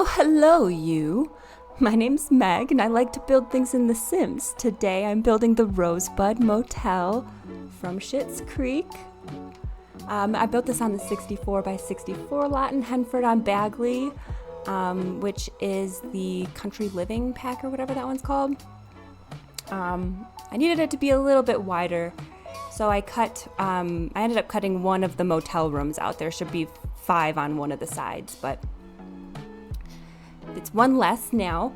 Oh, hello, you. My name's Meg, and I like to build things in The Sims. Today, I'm building the Rosebud Motel from Schitt's Creek. I built this on the 64 by 64 lot in Henford on Bagley, which is the country living pack or whatever that one's called. I needed it to be a little bit wider, so I ended up cutting one of the motel rooms out. There should be 5 on one of the sides, but it's one less now.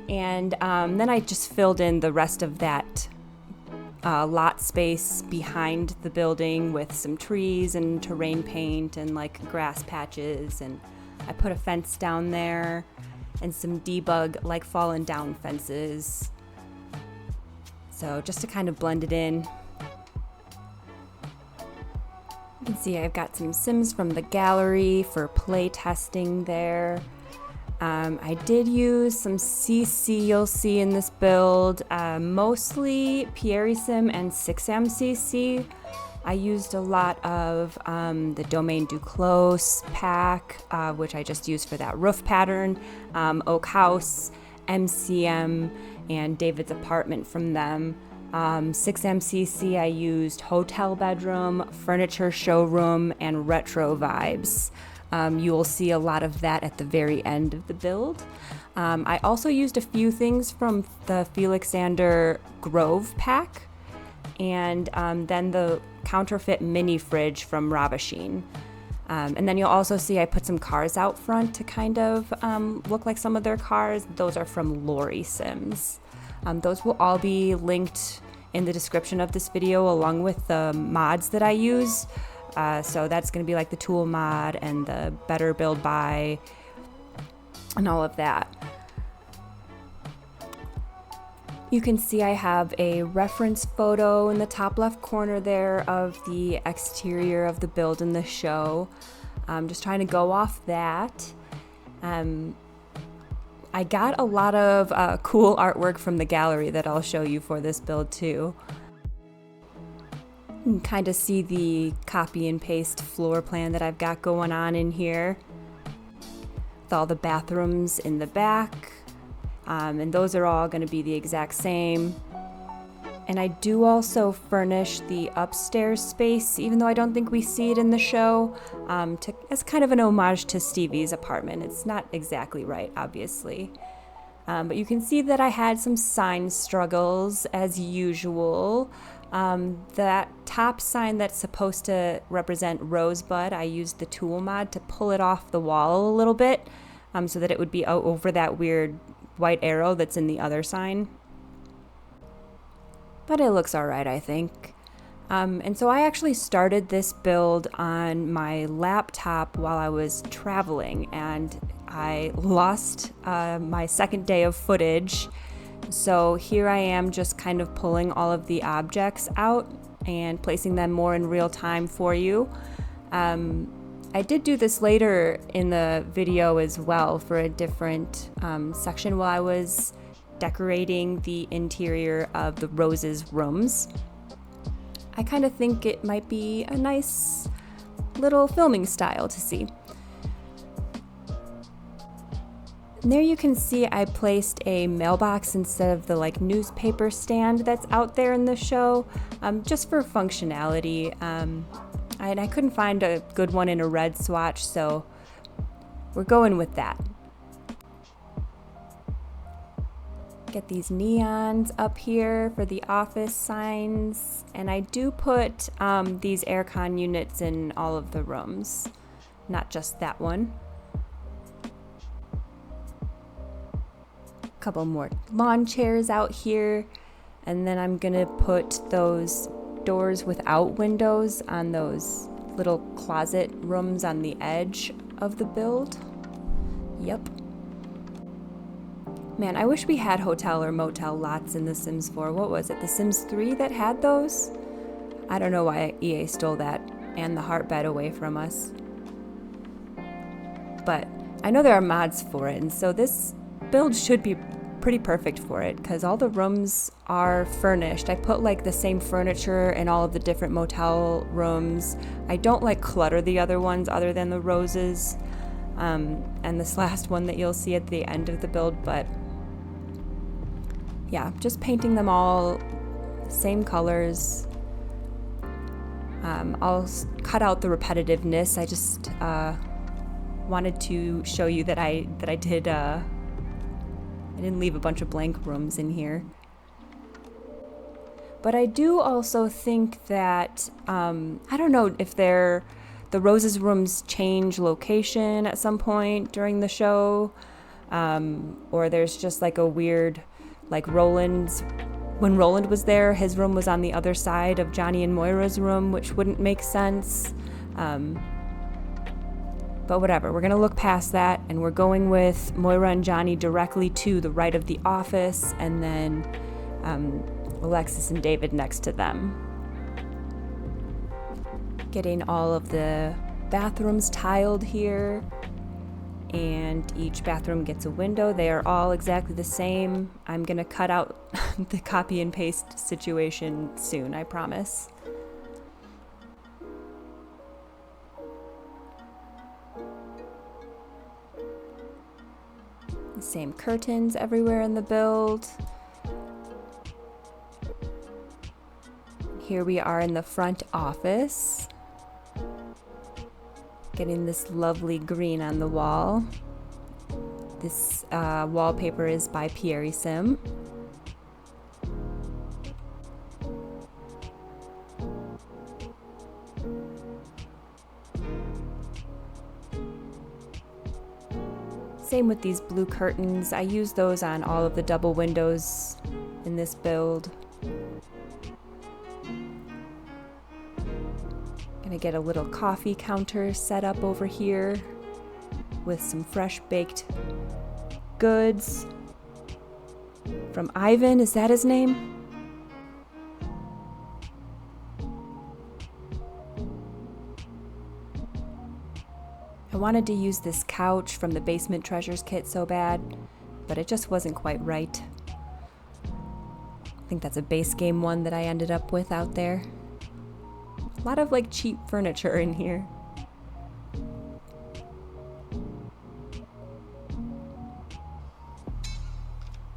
And then I just filled in the rest of that lot space behind the building with some trees and terrain paint and like grass patches, and I put a fence down there and some debug like fallen down fences, so just to kind of blend it in. You can see I've got some Sims from the gallery for play testing there. I did use some CC you'll see in this build, mostly Pierre Sim and 6M CC. I used a lot of the Domaine Duclos pack, which I just used for that roof pattern, Oak House, MCM, and David's Apartment from them. 6M CC I used Hotel Bedroom, Furniture Showroom, and Retro Vibes. You will see a lot of that at the very end of the build. I also used a few things from the Felixander Grove pack, and then the counterfeit mini fridge from Ravasheen. And then you'll also see I put some cars out front to kind of look like some of their cars. Those are from Lori Sims. Those will all be linked in the description of this video along with the mods that I use. So that's going to be like the tool mod and the better build by and all of that. You can see I have a reference photo in the top left corner there of the exterior of the build in the show. I'm just trying to go off that. I got a lot of cool artwork from the gallery that I'll show you for this build too. You can kind of see the copy and paste floor plan that I've got going on in here with all the bathrooms in the back, and those are all going to be the exact same. And I do also furnish the upstairs space, even though I don't think we see it in the show, as kind of an homage to Stevie's apartment. It's not exactly right, obviously. But you can see that I had some sign struggles as usual. That top sign that's supposed to represent Rosebud, I used the tool mod to pull it off the wall a little bit, so that it would be over that weird white arrow that's in the other sign. But it looks alright, I think. And so I actually started this build on my laptop while I was traveling, and I lost my second day of footage. So here I am just kind of pulling all of the objects out and placing them more in real time for you. I did do this later in the video as well for a different section while I was decorating the interior of the Rose's rooms. I kind of think it might be a nice little filming style to see. And there you can see I placed a mailbox instead of the like newspaper stand that's out there in the show, just for functionality. And I couldn't find a good one in a red swatch, so we're going with that. Get these neons up here for the office signs, and I do put these aircon units in all of the rooms, not just that one. Couple more lawn chairs out here, and then I'm gonna put those doors without windows on those little closet rooms on the edge of the build. Yep. Man, I wish we had hotel or motel lots in The Sims 4. What was it, The Sims 3 that had those? I don't know why EA stole that and the heart bed away from us. But I know there are mods for it, and so this build should be pretty perfect for it because all the rooms are furnished. I put like the same furniture in all of the different motel rooms. I don't like clutter the other ones other than the Roses. and this last one that you'll see at the end of the build, but yeah, just painting them all same colors. I'll cut out the repetitiveness. I just wanted to show you that I didn't leave a bunch of blank rooms in here. But I do also think that I don't know if the Roses rooms change location at some point during the show, or there's just like a weird, like when Roland was there, his room was on the other side of Johnny and Moira's room, which wouldn't make sense. But whatever, we're gonna look past that, and we're going with Moira and Johnny directly to the right of the office, and then Alexis and David next to them. Getting all of the bathrooms tiled here, and each bathroom gets a window. They are all exactly the same. I'm gonna cut out the copy and paste situation soon, I promise. The same curtains everywhere in the build. Here we are in the front office, getting this lovely green on the wall. This wallpaper is by Pierre Sim. Same with these blue curtains. I use those on all of the double windows in this build. Gonna get a little coffee counter set up over here with some fresh baked goods from Ivan. Is that his name? I wanted to use this couch from the Basement Treasures kit so bad, but it just wasn't quite right. I think that's a base game one that I ended up with out there. A lot of like cheap furniture in here.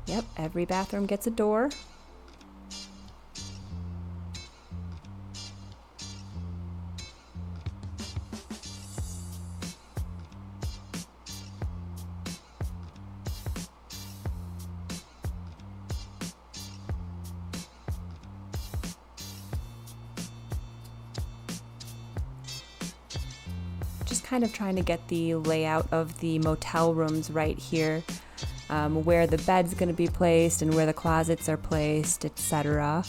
Yep, every bathroom gets a door. Kind of trying to get the layout of the motel rooms right here, where the bed's going to be placed and where the closets are placed, etc.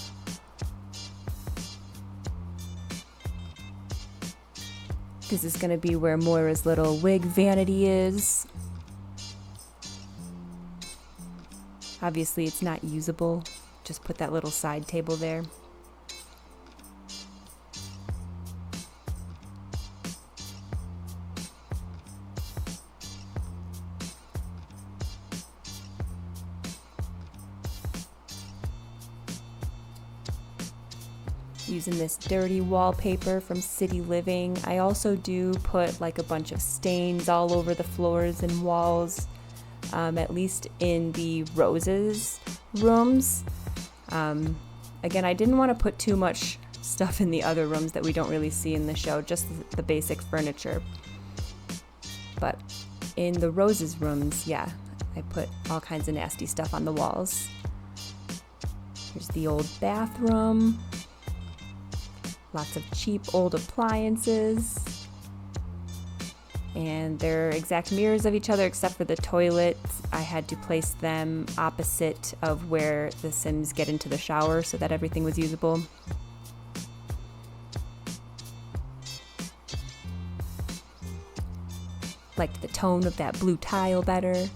This is going to be where Moira's little wig vanity is. Obviously it's not usable, just put that little side table there. Using this dirty wallpaper from City Living. I also do put like a bunch of stains all over the floors and walls, at least in the Roses rooms. Again, I didn't want to put too much stuff in the other rooms that we don't really see in the show, just the basic furniture. But in the Roses rooms, yeah, I put all kinds of nasty stuff on the walls. Here's the old bathroom. Lots of cheap old appliances. And they're exact mirrors of each other except for the toilets. I had to place them opposite of where the Sims get into the shower so that everything was usable. Liked the tone of that blue tile better.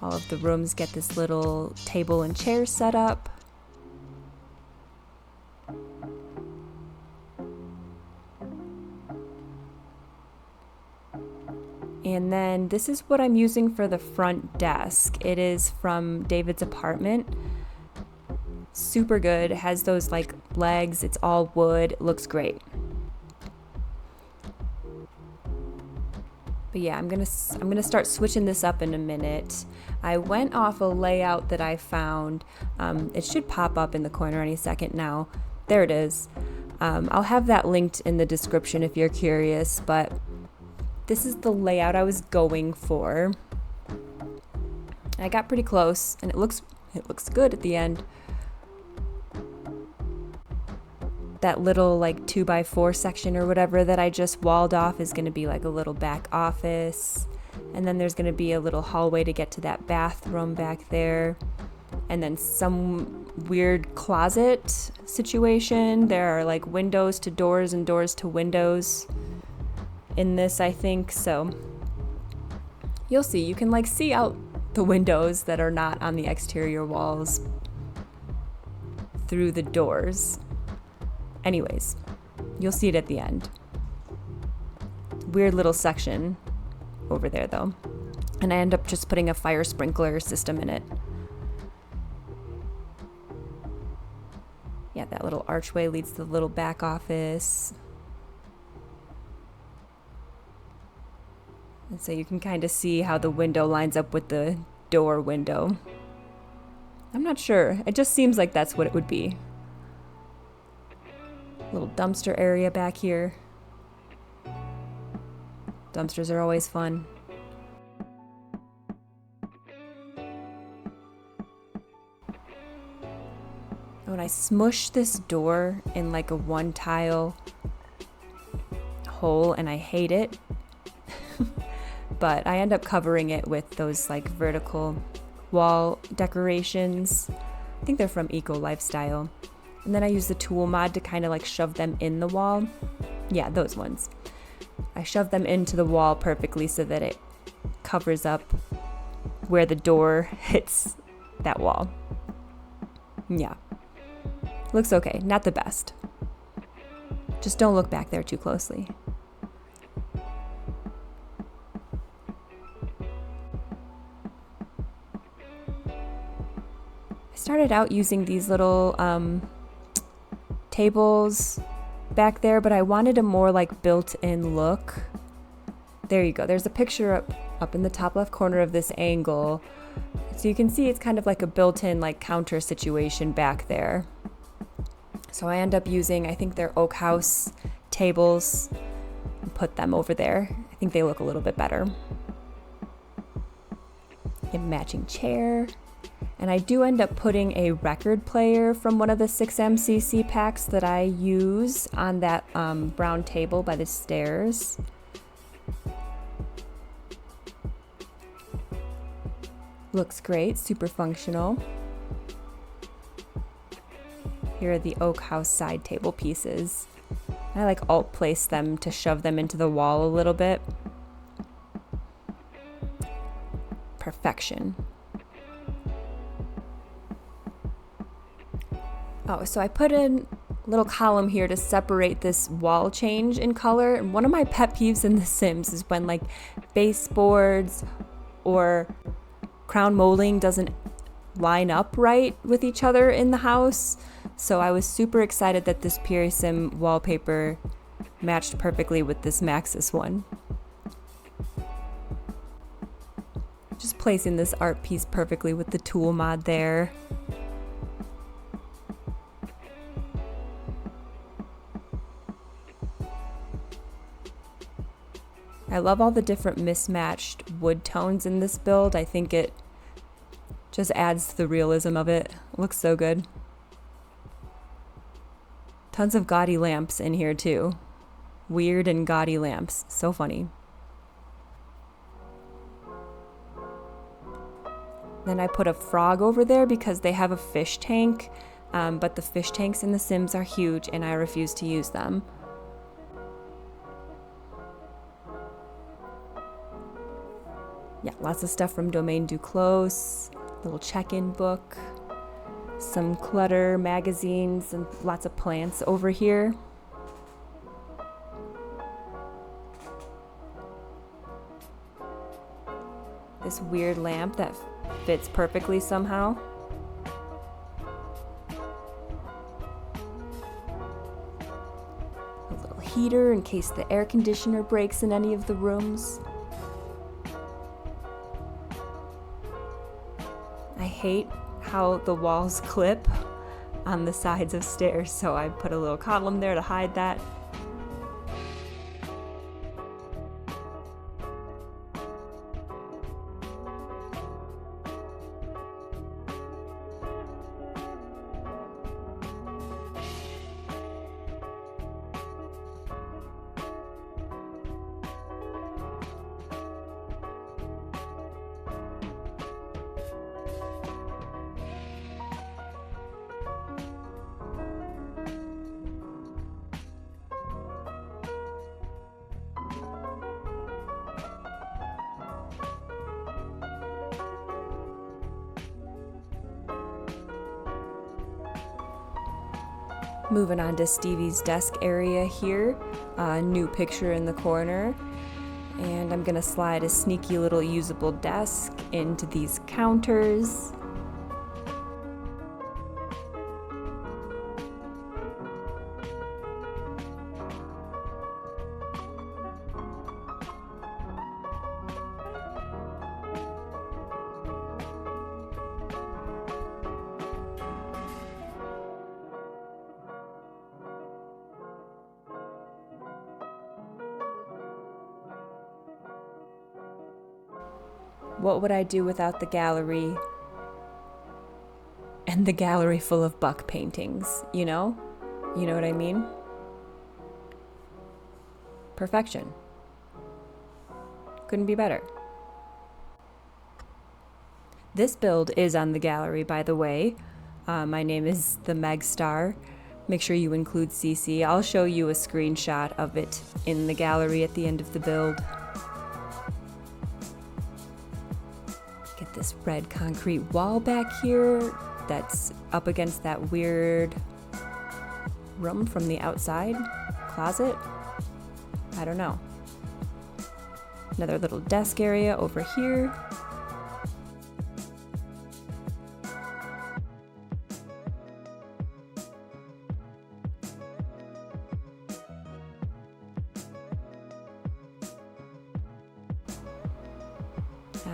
All of the rooms get this little table and chair set up. And then this is what I'm using for the front desk. It is from David's apartment. Super good. It has those like legs. It's all wood. It looks great. But yeah, I'm gonna start switching this up in a minute. I went off a layout that I found. It should pop up in the corner any second now. There it is. I'll have that linked in the description if you're curious, but this is the layout I was going for. I got pretty close, and it looks good at the end. That little like 2x4 section or whatever that I just walled off is going to be like a little back office, and then there's going to be a little hallway to get to that bathroom back there, and then some weird closet situation. There are like windows to doors and doors to windows in this, I think, so you'll see. You can like see out the windows that are not on the exterior walls through the doors. Anyways, you'll see it at the end. Weird little section over there though. And I end up just putting a fire sprinkler system in it. Yeah, that little archway leads to the little back office. And so you can kind of see how the window lines up with the door window. I'm not sure. It just seems like that's what it would be. Little dumpster area back here. Dumpsters are always fun. When I smush this door in like a one tile hole, and I hate it, but I end up covering it with those like vertical wall decorations. I think they're from Eco Lifestyle. And then I use the tool mod to kind of like shove them in the wall. Yeah, those ones. I shove them into the wall perfectly so that it covers up where the door hits that wall. Yeah. Looks okay. Not the best. Just don't look back there too closely. I started out using these little tables back there, but I wanted a more like built-in look. There you go. There's a picture up in the top left corner of this angle. So you can see it's kind of like a built-in like counter situation back there. So I end up using, I think they're oak house tables, and put them over there. I think they look a little bit better. A matching chair. And I do end up putting a record player from one of the 6MCC packs that I use on that brown table by the stairs. Looks great, super functional. Here are the oak house side table pieces. I like alt place them to shove them into the wall a little bit. Perfection. Oh, so I put in a little column here to separate this wall change in color. And one of my pet peeves in The Sims is when like baseboards or crown molding doesn't line up right with each other in the house. So I was super excited that this Pearson wallpaper matched perfectly with this Maxis one. Just placing this art piece perfectly with the tool mod there. I love all the different mismatched wood tones in this build. I think it just adds to the realism of it. It looks so good. Tons of gaudy lamps in here too. Weird and gaudy lamps. So funny. Then I put a frog over there because they have a fish tank, but the fish tanks in The Sims are huge and I refuse to use them. Yeah, lots of stuff from Domaine Duclos, little check-in book, some clutter, magazines, and lots of plants over here. This weird lamp that fits perfectly somehow. A little heater in case the air conditioner breaks in any of the rooms. I hate how the walls clip on the sides of stairs, so I put a little column there to hide that. Moving on to Stevie's desk area here, a new picture in the corner, and I'm gonna slide a sneaky little usable desk into these counters. What would I do without the gallery and the gallery full of Buck paintings, you know? You know what I mean? Perfection. Couldn't be better. This build is on the gallery, by the way. My name is TheMegstar. Make sure you include CC. I'll show you a screenshot of it in the gallery at the end of the build. Get this red concrete wall back here that's up against that weird room from the outside. Closet? I don't know. Another little desk area over here.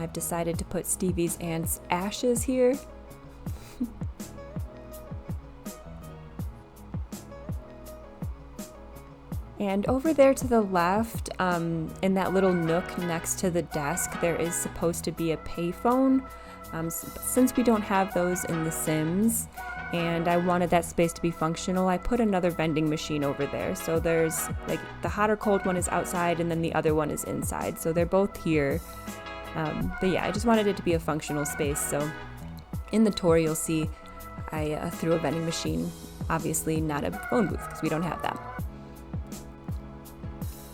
I've decided to put Stevie's aunt's ashes here. And over there to the left, in that little nook next to the desk, there is supposed to be a payphone. Since we don't have those in The Sims, and I wanted that space to be functional, I put another vending machine over there. So there's, like, the hot or cold one is outside, and then the other one is inside. So they're both here. But yeah, I just wanted it to be a functional space. So in the tour, you'll see I threw a vending machine, obviously not a phone booth because we don't have that.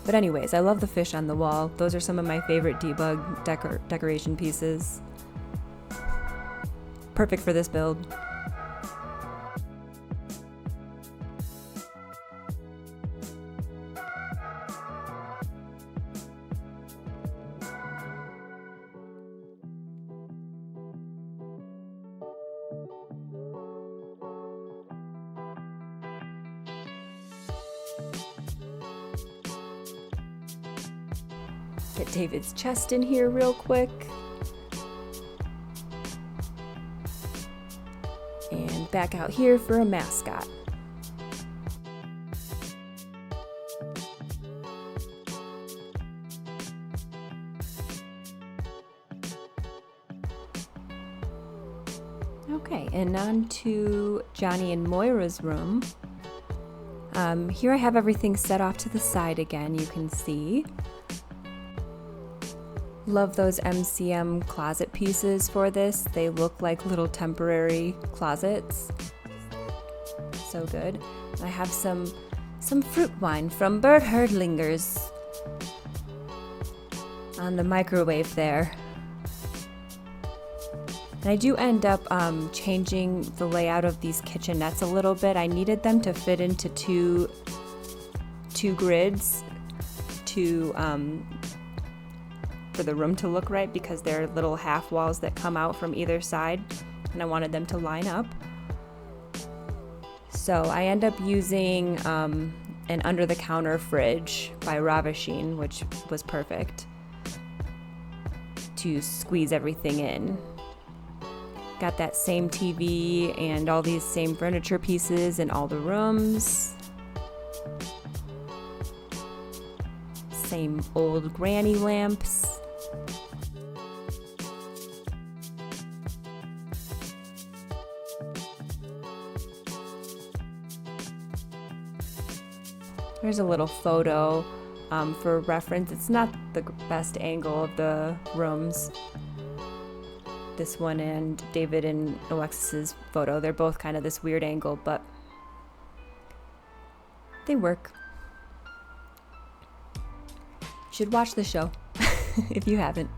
But anyways, I love the fish on the wall. Those are some of my favorite debug decoration pieces. Perfect for this build. Get David's chest in here real quick. And back out here for a mascot. Okay, and on to Johnny and Moira's room. Here I have everything set off to the side again, you can see. Love those MCM closet pieces for this. They look like little temporary closets. So good. I have some fruit wine from Bird Herdlingers on the microwave there. And I do end up changing the layout of these kitchenettes a little bit. I needed them to fit into two grids to for the room to look right, because they're little half walls that come out from either side, and I wanted them to line up. So I end up using an under-the-counter fridge by Ravasheen, which was perfect to squeeze everything in. Got that same TV and all these same furniture pieces in all the rooms. Same old granny lamps. Here's a little photo for reference. It's not the best angle of the rooms. This one and David and Alexis's photo, they're both kind of this weird angle, but they work. You should watch the show if you haven't.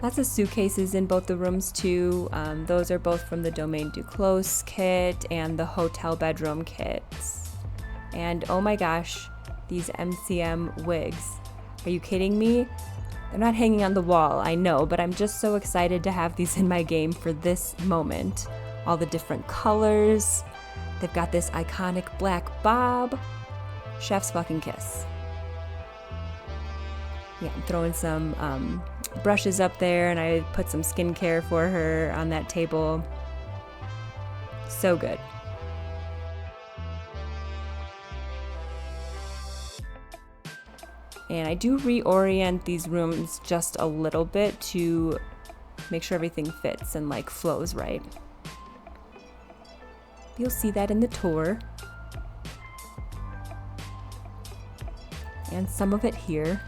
Lots of suitcases in both the rooms too. Those are both from the Domaine Duclos kit and the hotel bedroom kits. And oh my gosh, these MCM wigs. Are you kidding me? They're not hanging on the wall, I know, but I'm just so excited to have these in my game for this moment. All the different colors. They've got this iconic black bob. Chef's fucking kiss. Yeah, I'm throwing some brushes up there, and I put some skincare for her on that table. So good. And I do reorient these rooms just a little bit to make sure everything fits and like flows right. You'll see that in the tour. And some of it here.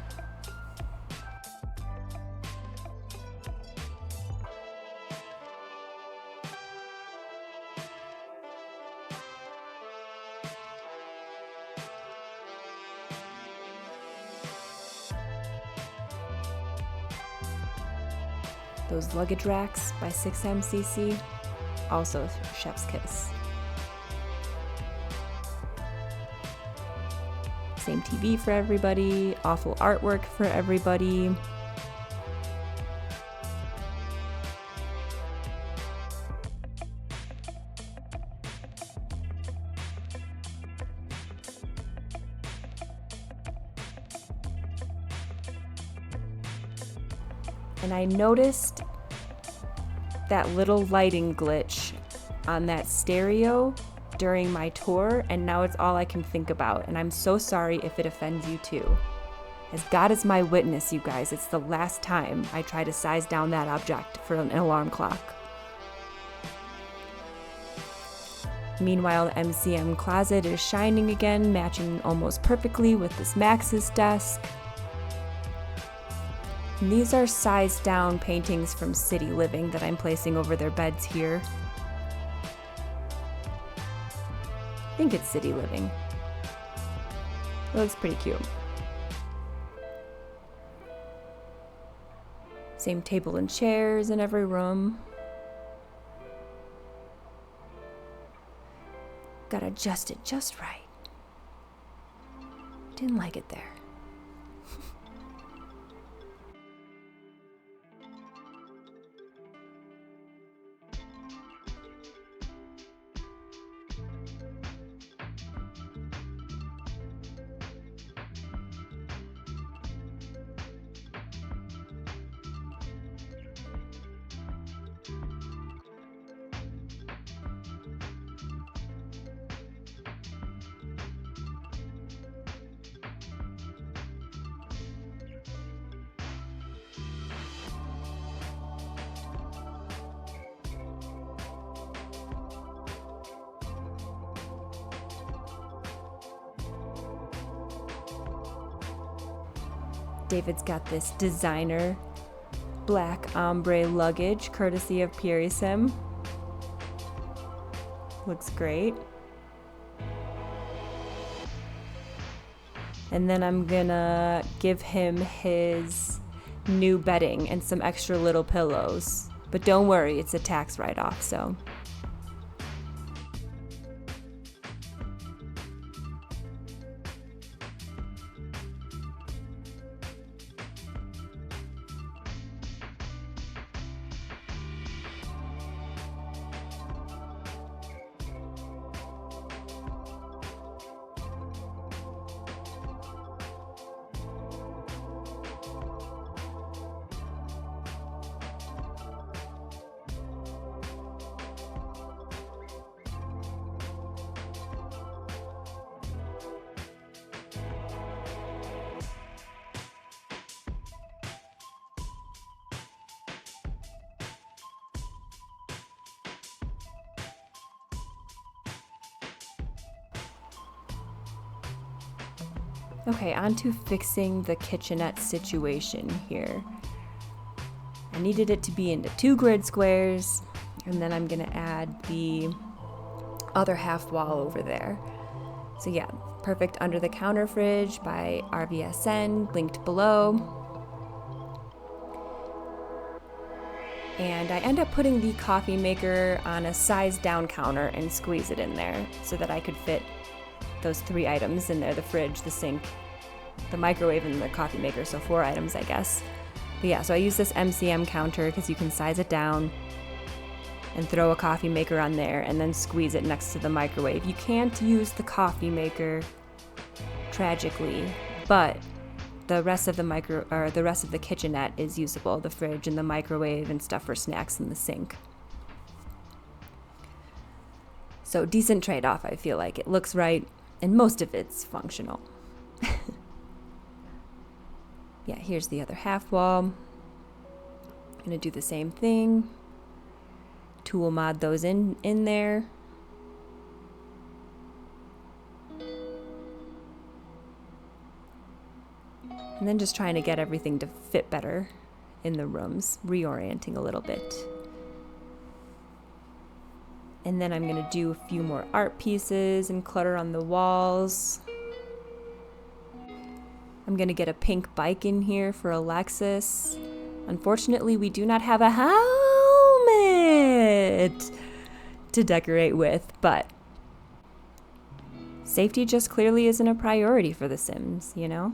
Those luggage racks by 6MCC, also Chef's Kiss. Same TV for everybody, awful artwork for everybody. And I noticed that little lighting glitch on that stereo during my tour, and now it's all I can think about, and I'm so sorry if it offends you too. As God is my witness, you guys, it's the last time I try to size down that object for an alarm clock. Meanwhile, the MCM closet is shining again, matching almost perfectly with this Max's desk. And these are sized down paintings from City Living that I'm placing over their beds here. I think it's City Living. It looks pretty cute. Same table and chairs in every room. Gotta adjust it just right. Didn't like it there. David's got this designer black ombre luggage, courtesy of Pierre Sim. Looks great. And then I'm gonna give him his new bedding and some extra little pillows. But don't worry, it's a tax write-off, so. Okay, on to fixing the kitchenette situation here. I needed it to be into 2 grid squares, and then I'm gonna add the other half wall over there. So yeah, perfect under the counter fridge by RVSN, linked below. And I end up putting the coffee maker on a size down counter and squeeze it in there so that I could fit those 3 items in there, the fridge, the sink, the microwave, and the coffee maker, so 4 items, I guess. But yeah, so I use this MCM counter because you can size it down and throw a coffee maker on there and then squeeze it next to the microwave. You can't use the coffee maker, tragically, but the rest of the kitchenette is usable, the fridge and the microwave and stuff for snacks in the sink. So decent trade-off, I feel like. It looks right, and most of it's functional. Yeah, here's the other half wall. I'm gonna do the same thing. Tool mod those in there. And then just trying to get everything to fit better in the rooms, reorienting a little bit. And then I'm gonna do a few more art pieces and clutter on the walls. I'm gonna get a pink bike in here for Alexis. Unfortunately, we do not have a helmet to decorate with, but safety just clearly isn't a priority for The Sims, you know?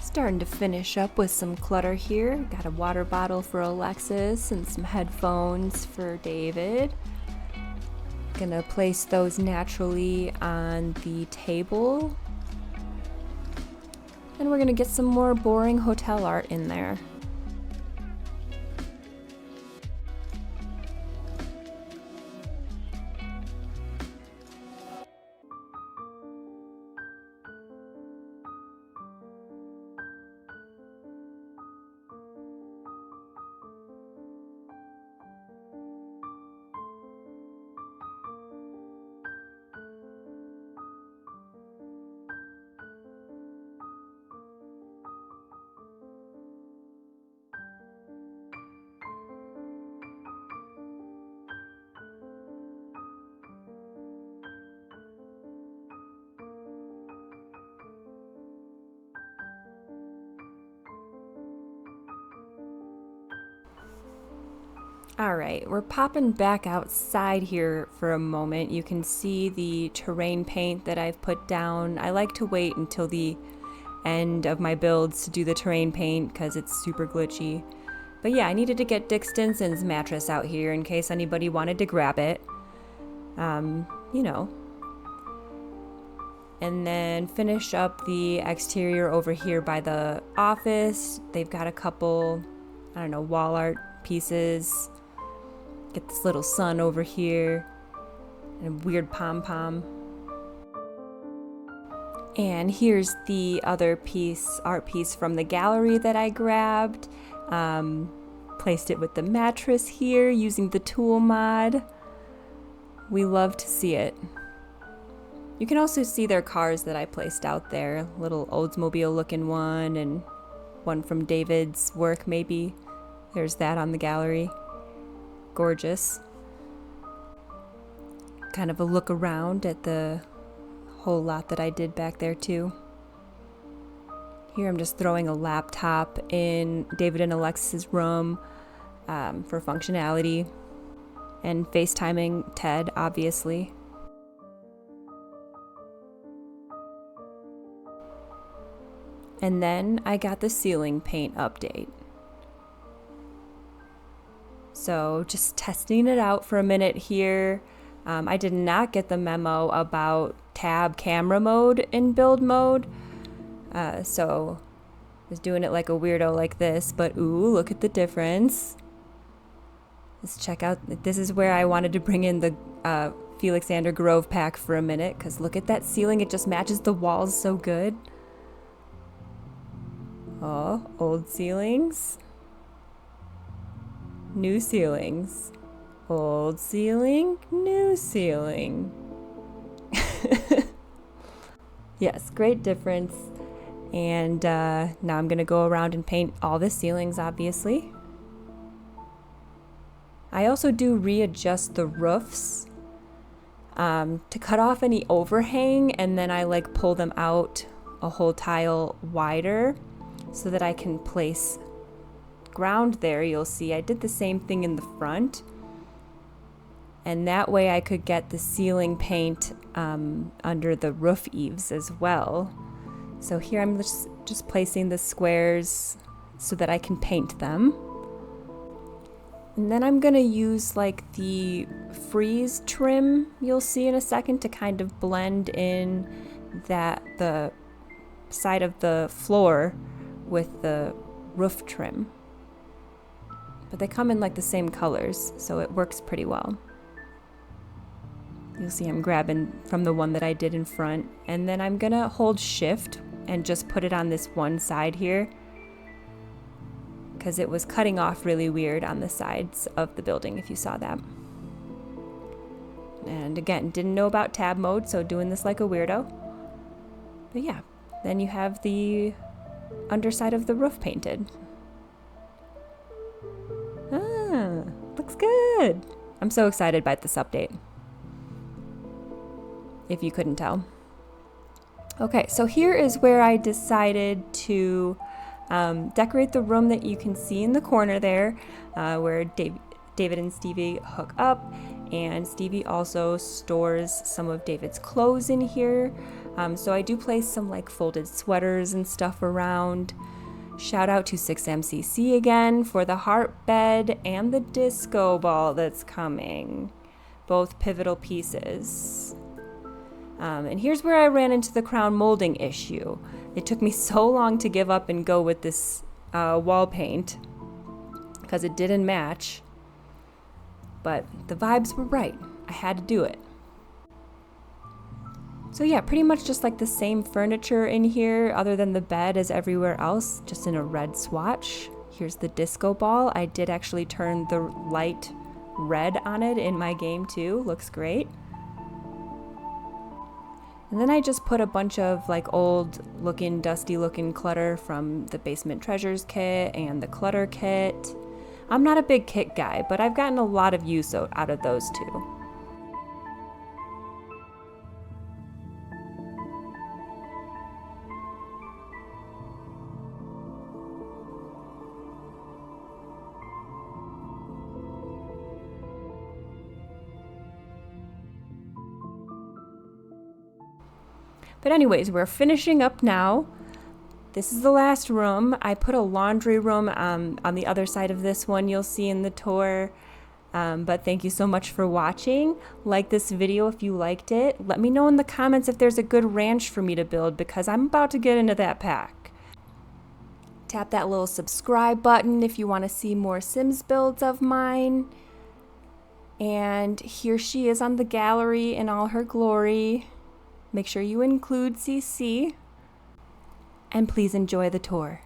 Starting to finish up with some clutter here. Got a water bottle for Alexis and some headphones for David. Gonna place those naturally on the table. And we're gonna get some more boring hotel art in there. All right, we're popping back outside here for a moment. You can see the terrain paint that I've put down. I like to wait until the end of my builds to do the terrain paint because it's super glitchy. But yeah, I needed to get Dick Stinson's mattress out here in case anybody wanted to grab it. You know. And then finish up the exterior over here by the office. They've got a couple, I don't know, wall art pieces. Get this little sun over here and a weird pom-pom. And here's the other art piece from the gallery that I grabbed. Placed it with the mattress here using the tool mod. We love to see it. You can also see their cars that I placed out there. Little Oldsmobile looking one and one from David's work maybe. There's that on the gallery. Gorgeous. Kind of a look around at the whole lot that I did back there too. Here I'm just throwing a laptop in David and Alexis's room for functionality, and FaceTiming Ted, obviously. And then I got the ceiling paint update. So just testing it out for a minute here. I did not get the memo about tab camera mode in build mode. So I was doing it like a weirdo like this, but ooh, look at the difference. Let's check out, this is where I wanted to bring in the Felixander Grove pack for a minute, because look at that ceiling, it just matches the walls so good. Oh, old ceilings. New ceilings. Old ceiling, new ceiling. Yes, great difference. And now I'm gonna go around and paint all the ceilings, obviously. I also do readjust the roofs to cut off any overhang, and then I like pull them out a whole tile wider so that I can place ground there. You'll see I did the same thing in the front, and that way I could get the ceiling paint under the roof eaves as well. So here I'm just placing the squares so that I can paint them. And then I'm gonna use like the freeze trim you'll see in a second to kind of blend in the side of the floor with the roof trim. But they come in like the same colors, so it works pretty well. You'll see I'm grabbing from the one that I did in front, and then I'm gonna hold shift and just put it on this one side here, because it was cutting off really weird on the sides of the building, if you saw that. And again, didn't know about tab mode, so doing this like a weirdo. But yeah, then you have the underside of the roof painted. Ah, looks good. I'm so excited by this update, if you couldn't tell. Okay, so here is where I decided to decorate the room that you can see in the corner there, where David and Stevie hook up, and Stevie also stores some of David's clothes in here. So I do place some like folded sweaters and stuff around. Shout out to 6MCC again for the heart bed and the disco ball that's coming. Both pivotal pieces. And here's where I ran into the crown molding issue. It took me so long to give up and go with this wall paint because it didn't match, but the vibes were right. I had to do it. So yeah, pretty much just like the same furniture in here other than the bed as everywhere else, just in a red swatch. Here's the disco ball. I did actually turn the light red on it in my game too. Looks great. And then I just put a bunch of like old looking, dusty looking clutter from the Basement Treasures kit and the clutter kit. I'm not a big kit guy, but I've gotten a lot of use out of those too. But anyways, we're finishing up now. This is the last room. I put a laundry room on the other side of this one you'll see in the tour. But thank you so much for watching. Like this video if you liked it. Let me know in the comments if there's a good ranch for me to build, because I'm about to get into that pack. Tap that little subscribe button if you want to see more Sims builds of mine. And here she is on the gallery in all her glory. Make sure you include CC, and please enjoy the tour.